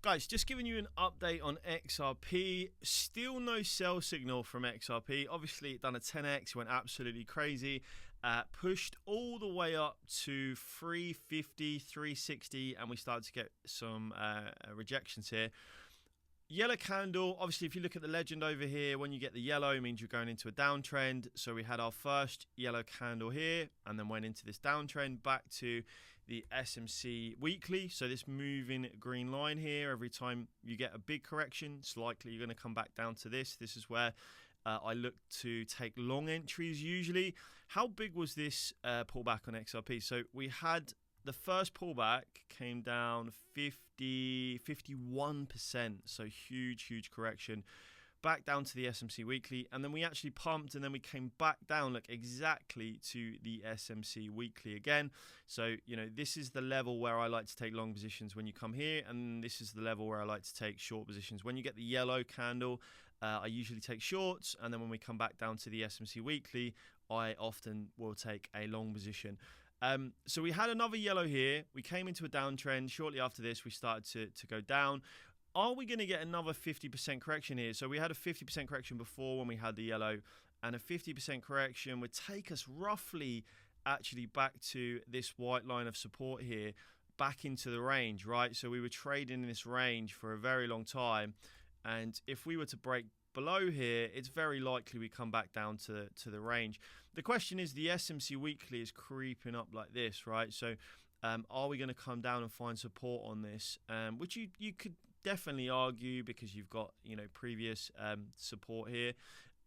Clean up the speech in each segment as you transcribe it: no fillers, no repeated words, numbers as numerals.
Guys, just giving you an update on XRP. Still no sell signal from XRP. Obviously, it done a 10x, went absolutely crazy. Pushed all the way up to 350, 360, and we started to get some rejections here. Yellow candle, obviously if you look at the legend over here, when you get the yellow, it means you're going into a downtrend. So we had our first yellow candle here and then went into this downtrend back to the SMC weekly. So this moving green line here, every time you get a big correction, it's likely you're going to come back down to this. This is where I look to take long entries usually. How big was this pullback on XRP? So we had the first pullback came down 51%, so huge correction, back down to the SMC weekly, and then we actually pumped, and then we came back down, look, exactly to the SMC weekly again. So, you know, this is the level where I like to take long positions when you come here, and this is the level where I like to take short positions. When you get the yellow candle, I usually take shorts, and then when we come back down to the SMC weekly, I often will take a long position. So we had another yellow here. We came into a downtrend. Shortly after this, we started to go down. Are we going to get another 50% correction here? So we had a 50% correction before when we had the yellow, and a 50% correction would take us roughly actually back to this white line of support here, back into the range, right? So we were trading in this range for a very long time, and if we were to break below here, it's very likely we come back down to the range. The question is, the SMC weekly is creeping up like this, right? So are we going to come down and find support on this? Which you could definitely argue, because you've got, you know, previous support here,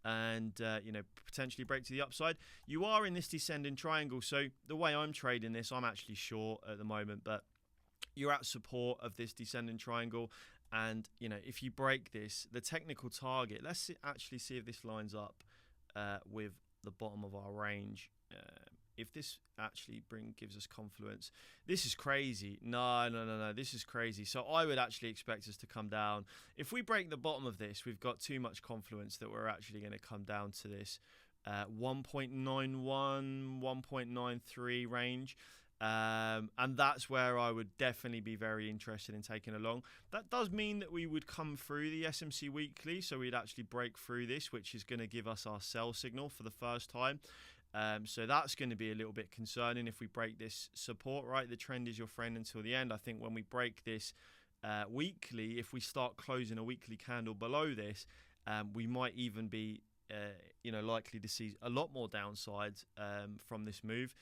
and you know, potentially break to the upside. You are in this descending triangle, so the way I'm trading this, I'm actually short at the moment, but you're at support of this descending triangle. And, you know, if you break this, the technical target, let's actually see if this lines up with the bottom of our range. If this actually gives us confluence. This is crazy. No, this is crazy. So I would actually expect us to come down. If we break the bottom of this, we've got too much confluence that we're actually going to come down to this 1.91, 1.93 range. And that's where I would definitely be very interested in taking a long. That does mean that we would come through the SMC weekly, so we'd actually break through this, which is going to give us our sell signal for the first time. So that's going to be a little bit concerning if we break this support, right? The trend is your friend until the end. I think when we break this weekly, if we start closing a weekly candle below this, we might even be you know, likely to see a lot more downside from this move.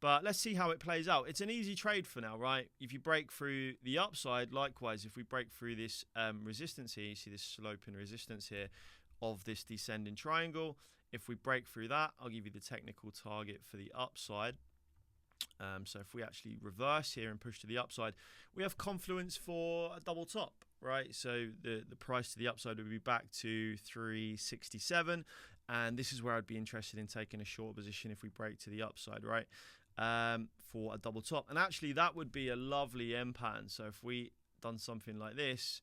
But let's see how it plays out. It's an easy trade for now, right? If you break through the upside, likewise, if we break through this resistance here, you see this slope and resistance here of this descending triangle. If we break through that, I'll give you the technical target for the upside. So if we actually reverse here and push to the upside, we have confluence for a double top, right? So the price to the upside would be back to 367. And this is where I'd be interested in taking a short position if we break to the upside, right? For a double top. And actually that would be a lovely M pattern. So if we done something like this,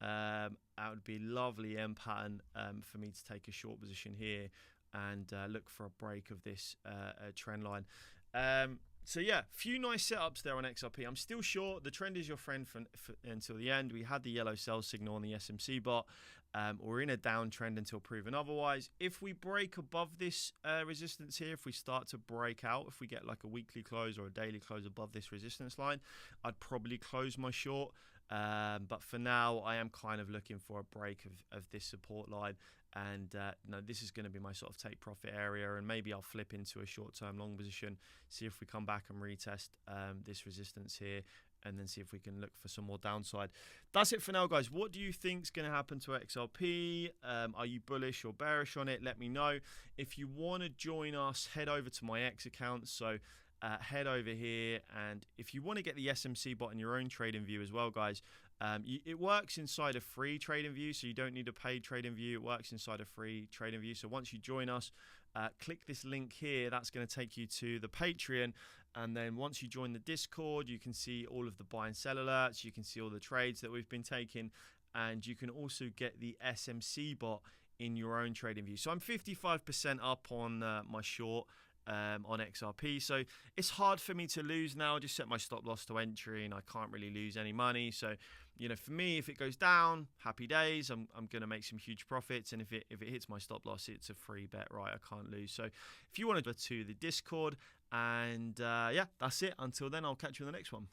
that would be lovely M pattern for me to take a short position here and look for a break of this trend line. So yeah, few nice setups there on XRP. I'm still short. The trend is your friend for until the end. We had the yellow sell signal on the SMC bot. We're in a downtrend until proven otherwise. If we break above this resistance here, if we start to break out, if we get like a weekly close or a daily close above this resistance line, I'd probably close my short. But for now, I am kind of looking for a break of this support line. And no, this is going to be my sort of take profit area, and maybe I'll flip into a short-term long position, see if we come back and retest this resistance here, and then see if we can look for some more downside. That's it for now, guys. What do you think is going to happen to XRP? Are you bullish or bearish on it? Let me know. If you want to join us, head over to my X account. So head over here, and if you want to get the SMC bot in your own trading view as well, guys, it works inside a free trading view, so you don't need a paid trading view. It works inside a free trading view. So once you join us, click this link here. That's going to take you to the Patreon, and then once you join the Discord, you can see all of the buy and sell alerts. You can see all the trades that we've been taking, and you can also get the SMC bot in your own trading view. So I'm 55% up on my short on XRP, so it's hard for me to lose now. I just set my stop loss to entry and I can't really lose any money, so you know, for me, if it goes down, happy days. I'm going to make some huge profits, and if it hits my stop loss, it's a free bet, right? I can't lose. So if you want to go to the Discord, and yeah, that's it. Until then, I'll catch you in the next one.